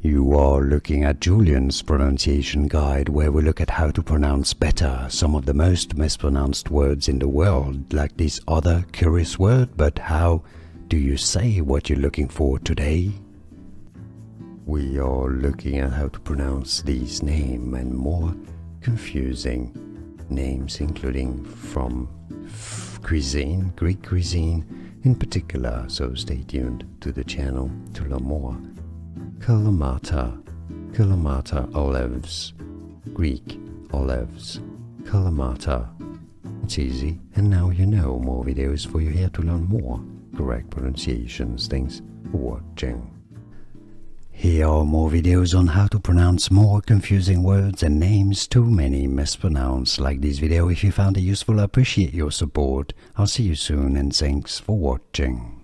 You are looking at Julian's pronunciation guide, where we look at how to pronounce better some of the most mispronounced words in the world, like this other curious word. But how do you say what you're looking for today? We are looking at how to pronounce these names and more confusing names, including from cuisine, Greek cuisine in particular, so stay tuned to the channel to learn more. Kalamata, Kalamata olives, Greek olives, Kalamata. It's easy, and now you know. More videos for you here to learn more correct pronunciations. Thanks for watching. Here are more videos on how to pronounce more confusing words and names too many mispronounced. Like this video if you found it useful. I appreciate your support. I'll see you soon, and thanks for watching.